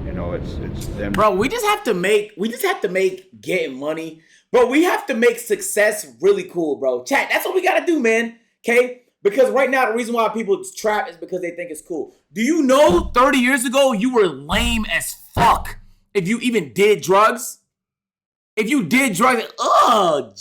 you know, it's them. Bro, we just have to make getting money. Bro, we have to make success really cool, bro. Chat, that's what we gotta do, man. Okay? Because right now, the reason why people trap is because they think it's cool. Do you know 30 years ago, you were lame as fuck if you even did drugs? If you did drugs,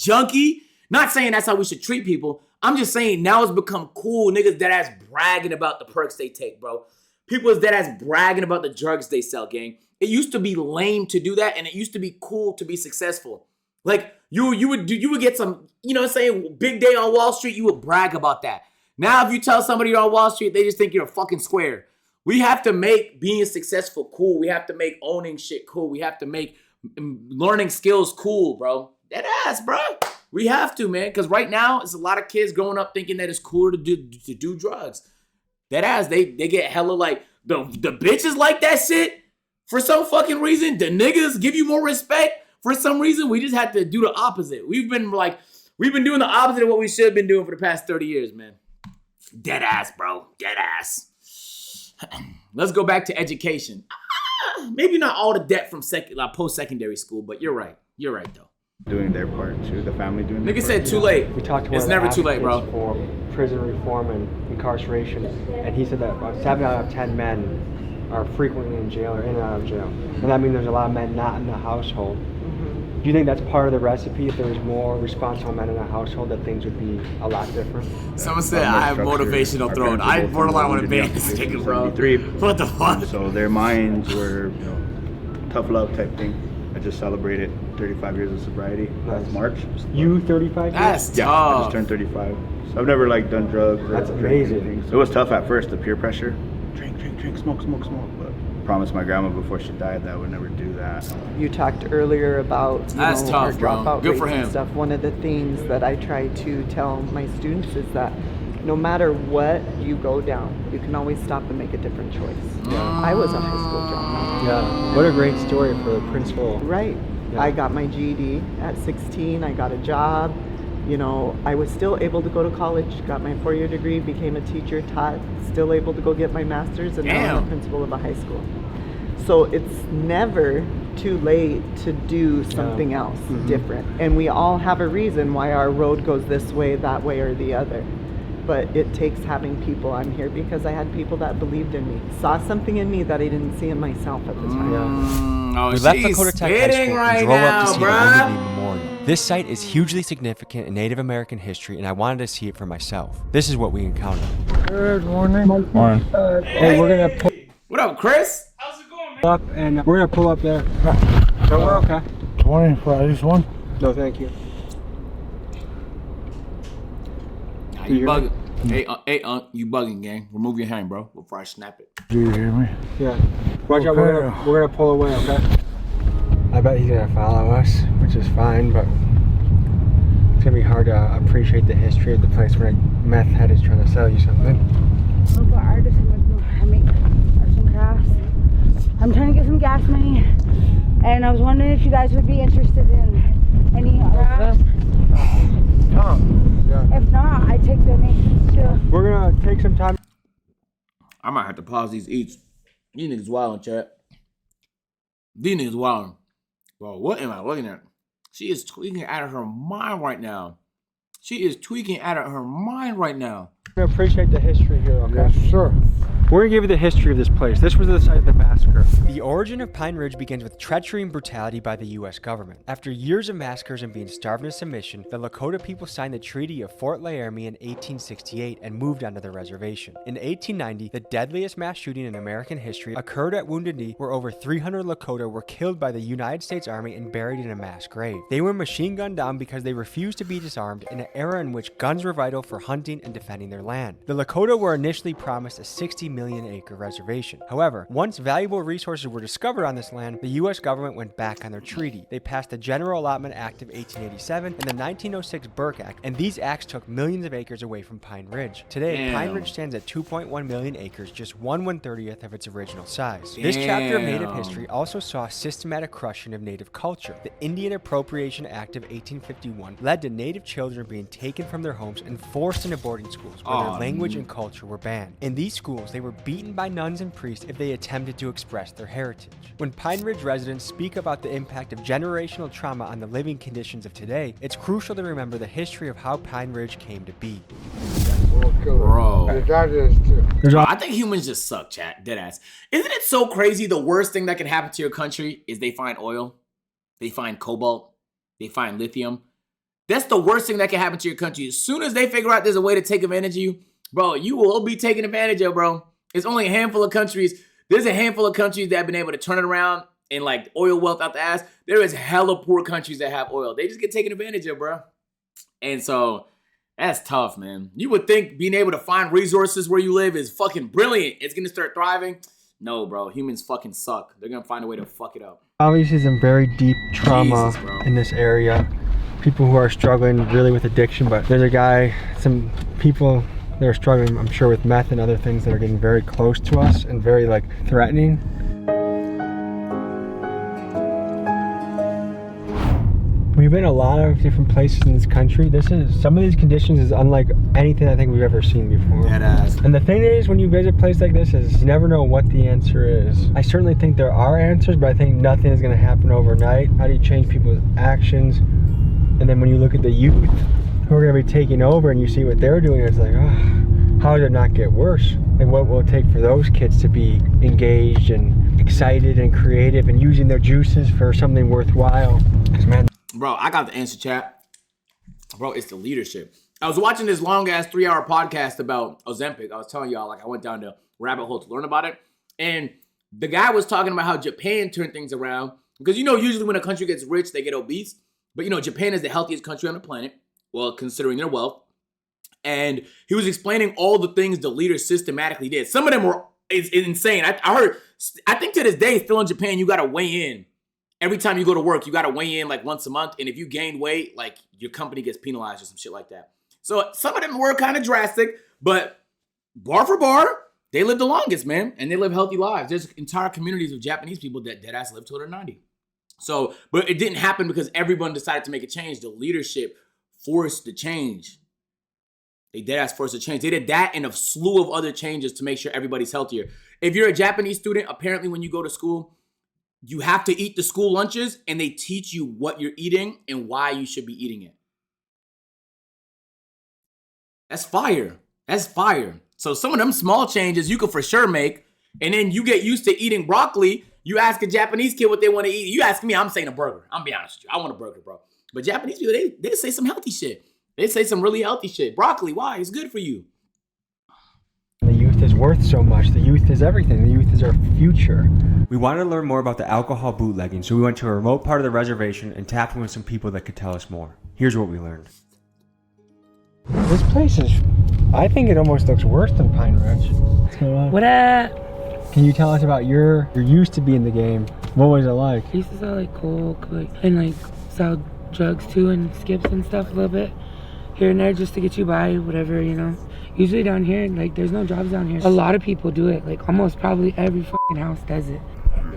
junkie. Not saying that's how we should treat people. I'm just saying now it's become cool. Niggas dead ass bragging about the perks they take, bro. People is dead ass bragging about the drugs they sell, gang. It used to be lame to do that, and it used to be cool to be successful. Like you would get some, you know what I'm saying, big day on Wall Street, you would brag about that. Now, if you tell somebody you're on Wall Street, they just think you're a fucking square. We have to make being successful cool. We have to make owning shit cool. We have to make learning skills cool, bro. That ass, bro. We have to, man. Because right now, it's a lot of kids growing up thinking that it's cooler to do drugs. That ass, they get hella like, the bitches like that shit for some fucking reason. The niggas give you more respect for some reason. We just had to do the opposite. We've been doing the opposite of what we should have been doing for the past 30 years, man. Dead ass, bro. Dead ass. Let's go back to education. Maybe not all the debt from post-secondary school, but you're right. You're right, though. Doing their part, too. The family doing their Nigga part. said too late. We talked to it's never too late, bro. For prison reform and incarceration, and he said that about 7 out of 10 men are frequently in jail or in and out of jail. And that means there's a lot of men not in the household. Do you think that's part of the recipe? If there was more responsible men in a household, that things would be a lot different? Someone said I have motivational throne. I borderline want to ban this nigga, bro. What the fuck? So their minds were, tough love type thing. I just celebrated 35 years of sobriety last March. You 35 years? That's yeah, tough. I just turned 35. So I've never done drugs. That's amazing. Anything. So it was tough at first, the peer pressure. Drink, smoke. But I promised my grandma before she died that I would never do that. You talked earlier about That's tough, our bro. dropout Good rates for him. and stuff. One of the things that I try to tell my students is that no matter what you go down, you can always stop and make a different choice. I was a high school dropout. Yeah, what a great story for the principal. Right. Yeah. I got my GED at 16. I got a job. I was still able to go to college, got my 4-year degree, became a teacher, taught, still able to go get my master's, and now I'm the principal of a high school. So it's never too late to do something else different. And we all have a reason why our road goes this way, that way, or the other. But it takes having people. I'm here because I had people that believed in me, saw something in me that I didn't see in myself at the time. Oh, We left Lakota Tech High School and drove up to see the Wounded Knee Memorial. This site is hugely significant in Native American history, and I wanted to see it for myself. This is what we encountered. Good morning. Morning. Hey, we're gonna pull What up, Chris? up, and we're gonna pull up there. So we're okay. 20 for this one? No, thank you. Nah, you bugging. Hey, you bugging, gang. Remove your hand, bro, before I snap it. Do you hear me? Yeah. Watch out, we're gonna pull away, okay? I bet he's gonna follow us, which is fine, but it's gonna be hard to appreciate the history of the place when a meth head is trying to sell you something. Local artists I make some crafts. I'm trying to get some gas money, and I was wondering if you guys would be interested in any crafts. Yeah. If not, I take donations too. We're gonna take some time. I might have to pause these eats. These niggas wildin', chat. These niggas wildin'. Bro, what am I looking at? She is tweaking out of her mind right now. She is tweaking out of her mind right now. We appreciate the history here, okay? Yes, sir. We're gonna give you the history of this place. This was the site of the massacre. The origin of Pine Ridge begins with treachery and brutality by the US government. After years of massacres and being starved into submission, the Lakota people signed the Treaty of Fort Laramie in 1868 and moved onto the reservation. In 1890, the deadliest mass shooting in American history occurred at Wounded Knee, where over 300 Lakota were killed by the United States Army and buried in a mass grave. They were machine gunned down because they refused to be disarmed in an era in which guns were vital for hunting and defending their land. The Lakota were initially promised a 60 million acre reservation. However, once valuable resources were discovered on this land, the US government went back on their treaty. They passed the General Allotment Act of 1887 and the 1906 Burke Act, and these acts took millions of acres away from Pine Ridge. Today, Pine Ridge stands at 2.1 million acres, just 1/130th of its original size. This chapter of Native history also saw systematic crushing of Native culture. The Indian Appropriation Act of 1851 led to Native children being taken from their homes and forced into boarding schools where their language and culture were banned. In these schools, they were beaten by nuns and priests if they attempted to express their heritage. When Pine Ridge residents speak about the impact of generational trauma on the living conditions of today, it's crucial to remember the history of how Pine Ridge came to be. Bro. That is too. I think humans just suck, chat. Deadass. Isn't it so crazy? The worst thing that can happen to your country is they find oil, they find cobalt, they find lithium. That's the worst thing that can happen to your country. As soon as they figure out there's a way to take advantage of you, bro, you will be taken advantage of, bro. It's only a handful of countries. There's a handful of countries that have been able to turn it around and like oil wealth out the ass. There is hella poor countries that have oil. They just get taken advantage of, bro. And so That's tough, man. You would think being able to find resources where you live is fucking brilliant. It's gonna start thriving. No, bro. Humans fucking suck. They're gonna find a way to fuck it up. Obviously, some very deep trauma in this area. People who are struggling really with addiction, but there's a guy, some people that are struggling, I'm sure, with meth and other things that are getting very close to us and very like threatening. We've been a lot of different places in this country. Some of these conditions is unlike anything I think we've ever seen before. Deadass. And the thing is, when you visit a place like this, is you never know what the answer is. I certainly think there are answers, but I think nothing is going to happen overnight. How do you change people's actions? And then when you look at the youth who are going to be taking over and you see what they're doing, it's like, oh, how did it not get worse? Like, what will it take for those kids to be engaged and excited and creative and using their juices for something worthwhile? Because, man, bro, I got the answer, chat. Bro, it's the leadership. I was watching this long-ass 3-hour podcast about Ozempic. I was telling y'all, like, I went down the rabbit hole to learn about it. And the guy was talking about how Japan turned things around. Because, you know, usually when a country gets rich, they get obese. But, you know, Japan is the healthiest country on the planet. Well, considering their wealth. And he was explaining all the things the leaders systematically did. Some of them were insane. I think to this day, still in Japan, you got to weigh in. Every time you go to work, you got to weigh in like once a month. And if you gain weight, like your company gets penalized or some shit like that. So some of them were kind of drastic, but bar for bar, they live the longest, man. And they live healthy lives. There's entire communities of Japanese people that deadass live till they're 90. So, but it didn't happen because everyone decided to make a change. The leadership forced the change. They deadass forced the change. They did that and a slew of other changes to make sure everybody's healthier. If you're a Japanese student, apparently when you go to school, you have to eat the school lunches and they teach you what you're eating and why you should be eating it. That's fire. That's fire. So some of them small changes you could for sure make. And then you get used to eating broccoli. You ask a Japanese kid what they want to eat. You ask me, I'm saying a burger. I'm be honest with you. I want a burger, bro. But Japanese people, they say some healthy shit. They say some really healthy shit. Broccoli, why? It's good for you. The youth is worth so much. The youth is everything. The youth is our future. We wanted to learn more about the alcohol bootlegging, so we went to a remote part of the reservation and tapped in with some people that could tell us more. Here's what we learned. This place is, I think it almost looks worse than Pine Ridge. What's going on? What up? Can you tell us about you're used to be in the game. What was it like? I used to sell like coke, and sell drugs too, and skips and stuff a little bit here and there just to get you by, whatever, you know. Usually down here, there's no jobs down here. A lot of people do it, almost probably every fucking house does it.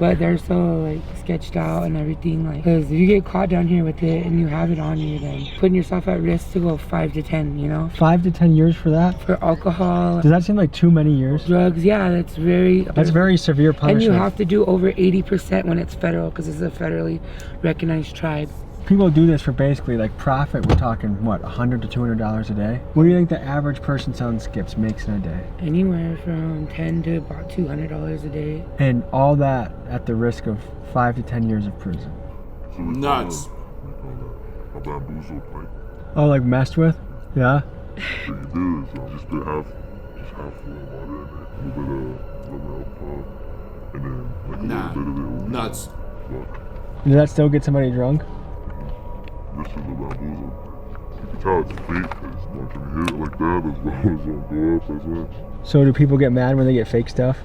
But they're so sketched out and everything, because if you get caught down here with it and you have it on you, then putting yourself at risk to go 5 to 10, you know? 5 to 10 years for that? For alcohol. Does that seem like too many years? Drugs, yeah, that's very severe punishment. And you have to do over 80% when it's federal, because it's a federally recognized tribe. People do this for basically profit. We're talking what, $100 to $200 a day? What do you think the average person selling skips makes in a day? Anywhere from $10 to about $200 a day. And all that at the risk of 5 to 10 years of prison. Nuts. Oh, messed with? Yeah. Just half full of water in it, a little bit of alcohol, and then a little bit of it. Nuts. Does that still get somebody drunk? This is the bamboozle. You can tell it's fake because once you hit it like that, it's gonna go up as well. So do people get mad when they get fake stuff?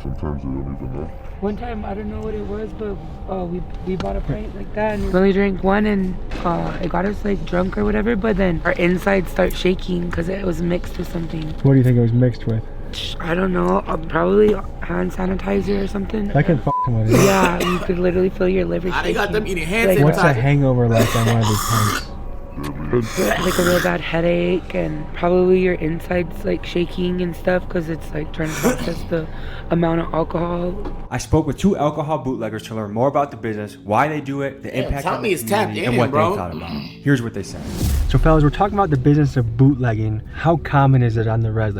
Sometimes they don't even know. One time, I don't know what it was, but we bought a pint like that, and we only drank one, and it got us drunk or whatever, but then our insides start shaking because it was mixed with something. What do you think it was mixed with? I don't know, probably hand sanitizer or something. That can f somebody. Yeah, you could literally feel your liver shaking. They got them eating hand sanitizer. What's a hangover like on one of these pints? A real bad headache, and probably your insides shaking and stuff because it's trying to process the amount of alcohol. I spoke with 2 alcohol bootleggers to learn more about the business, why they do it, the impact on the community, and what they thought about it. Here's what they said. So fellas, we're talking about the business of bootlegging. How common is it on the res?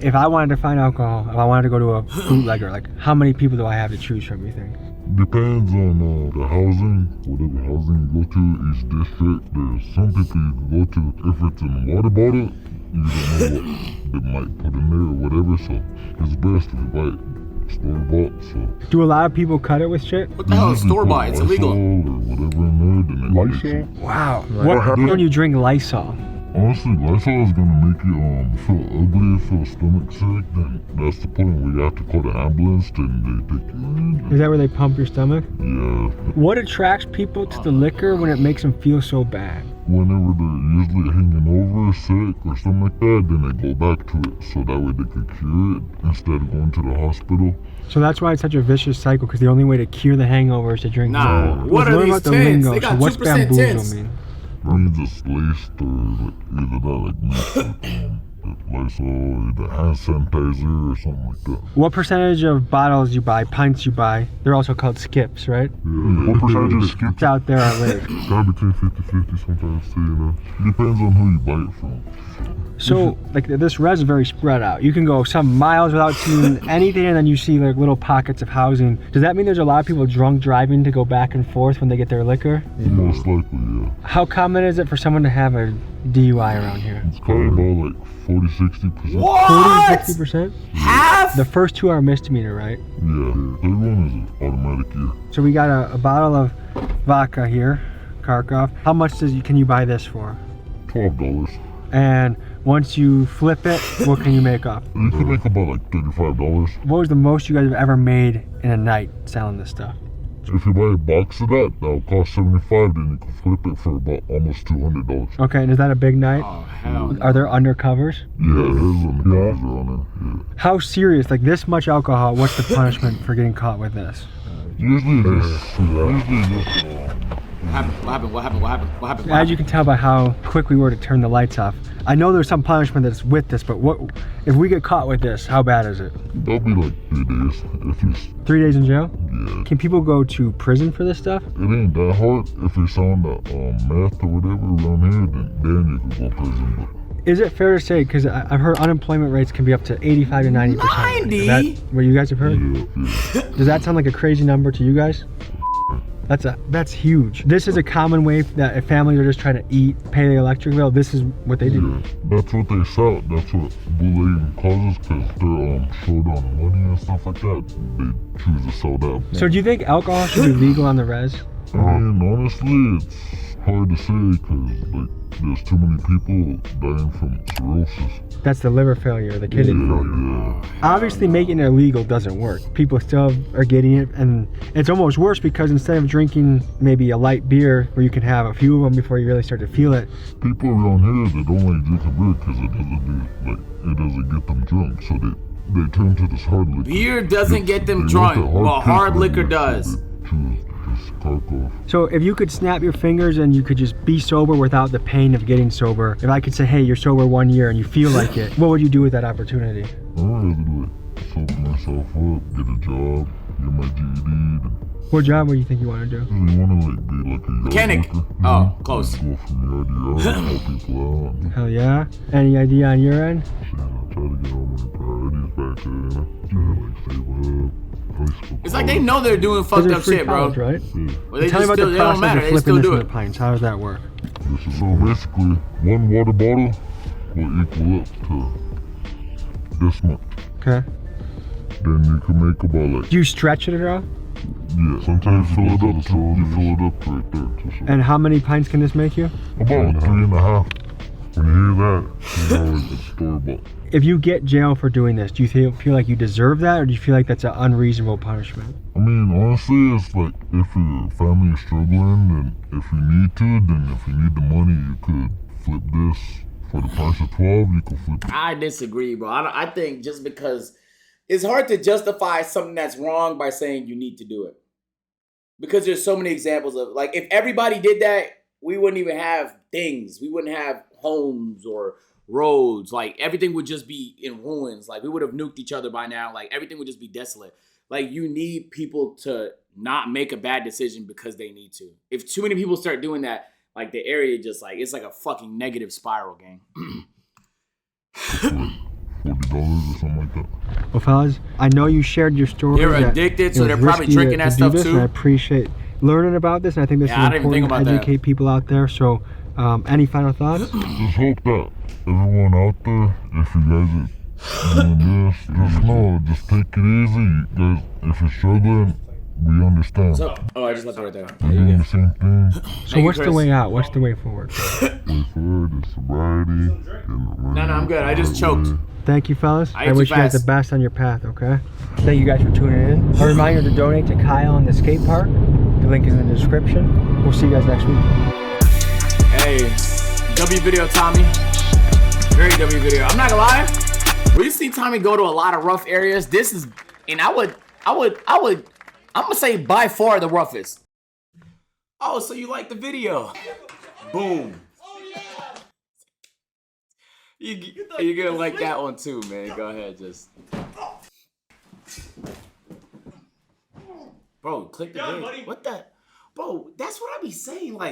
If I wanted to find alcohol, if I wanted to go to a bootlegger, how many people do I have to choose from, you think? Depends on the housing, whatever housing you go to, each district. There's some people you can go to. If it's in a water bottle, you don't know what they might put in there or whatever, so it's best if you buy it store-bought, so. Do a lot of people cut it with shit? What the hell is store-bought? It's illegal. Or whatever in there, then Lysol? Wow. What happens when you drink Lysol? Honestly, Lysol is gonna make you feel ugly, feel stomach sick. Then that's the point where you have to call the ambulance. Then they take you in. Is that where they pump your stomach? Yeah. What attracts people to the liquor when it makes them feel so bad? Whenever they're usually hanging over, sick, or something like that, then they go back to it so that way they can cure it instead of going to the hospital. So that's why it's such a vicious cycle, because the only way to cure the hangover is to drink Nah, more. what are these tints? They got what's 2% bamboozle tints. mean? It means it's laced or like either that, like mixed with Lysol, either hand sanitizer or something like that. What percentage of bottles you buy, pints you buy, they're also called skips, right? Yeah. What percentage of skips out there are late? Got between 50-50 sometimes too, you know. Depends on who you buy it from. So, like, this res is very spread out. You can go some miles without seeing anything, and then you see like little pockets of housing. Does that mean there's a lot of people drunk driving to go back and forth when they get their liquor? Most likely, yeah. How common is it for someone to have a DUI around here? It's probably about like 40-60%. What? 40-60%? Half? The first two are misdemeanor, right? Yeah, third one is automatic, yeah. So we got a bottle of vodka here, Kharkov. How much can you buy this for? $12. And once you flip it, what can you make off? You can make about like $35. What was the most you guys have ever made in a night selling this stuff? If you buy a box of that, that'll cost $75, then you can flip it for about almost $200. Okay, and is that a big night? Oh, hell. Are there undercovers? Yeah, there's undercovers on there, yeah. How serious, like this much alcohol, what's the punishment for getting caught with this? Usually this, What happened? As you can tell by how quick we were to turn the lights off, I know there's some punishment that's with this, but what if we get caught with this, how bad is it? That'll be like 3 days, at least. 3 days in jail? Yeah. Can people go to prison for this stuff? It ain't that hard. If you're selling the meth or whatever around here, then you can go to prison. But is it fair to say, because I've heard unemployment rates can be up to 85 to 90%. 90? Is that what you guys have heard? Yeah. Does that sound like a crazy number to you guys? That's huge. This is a common way that if families are just trying to eat, pay the electric bill, this is what they do. Yeah, that's what they sell. That's what bootlegging causes, because they're short on money and stuff like that. They choose to sell that. So do you think alcohol should be legal on the res? I mean, honestly, it's hard to say because like there's too many people dying from cirrhosis. That's the liver failure, the kidney failure. Obviously making it illegal doesn't work. People still are getting it, and it's almost worse because instead of drinking maybe a light beer where you can have a few of them before you really start to feel it. People around here, they don't like drinking beer because it doesn't get them drunk, so they turn to this hard liquor. Beer doesn't get them drunk, but hard liquor does. So if you could snap your fingers and you could just be sober without the pain of getting sober, if I could say, hey, you're sober 1 year and you feel like it, what would you do with that opportunity? I'd rather sober myself up, get a job, get my GED. What job would you think you want to do? You want to be like a mechanic. Oh, close. Go from yard to yard, help people out. Hell yeah. Any idea on your end? Try to get all my priorities back to, like save up. It's like they know they're doing fucked up shit, college, bro. Right? Well, they Tell me about the they don't process matter. of They flipping still this do into it. pints. How does that work? So basically, one water bottle will equal up to this much. Okay. Then you can make about like. Do you stretch it at all? Yeah, sometimes you fill it up right there. And how many pints can this make you? About 3.5. When you hear that, you know it's store-bought. If you get jail for doing this, do you feel like you deserve that, or do you feel like that's an unreasonable punishment? I mean, honestly, it's like if your family is struggling, then if you need to, then if you need the money, you could flip this for the price of 12. You could flip it. I disagree, bro. I think just because it's hard to justify something that's wrong by saying you need to do it, because there's so many examples of, like, if everybody did that, we wouldn't even have things. We wouldn't have homes or roads. Like, everything would just be in ruins. Like, we would have nuked each other by now. Like, everything would just be desolate. Like, you need people to not make a bad decision because they need to. If too many people start doing that, like, the area just, like, it's like a fucking negative spiral, gang. $40 or something like that. Well, fellas, I know you shared your story. They're addicted, so they're probably drinking that stuff too. And I appreciate learning about this, and I think this is important to educate people out there. So, any final thoughts? Just hope that everyone out there, if you guys are doing this, just know, just take it easy. You guys, if you're struggling, We understand. So, oh, I just left it right there. We're doing the same thing. So what's the way out? What's the way forward? Way forward is sobriety. No, I'm good. I just choked. Thank you, fellas. I ate wish too you guys the fast. best on your path, okay? Thank you guys for tuning in. A reminder to donate to Kyle on the skate park. The link is in the description. We'll see you guys next week. Hey, W video, Tommy. Very W video. I'm not gonna lie. We've seen Tommy go to a lot of rough areas. This is, and I'm gonna say by far the roughest. Oh, so you like the video? Boom. You're gonna like that one too, man. Go ahead, just. Bro, click the video. What the? Bro, that's what I be saying. Like.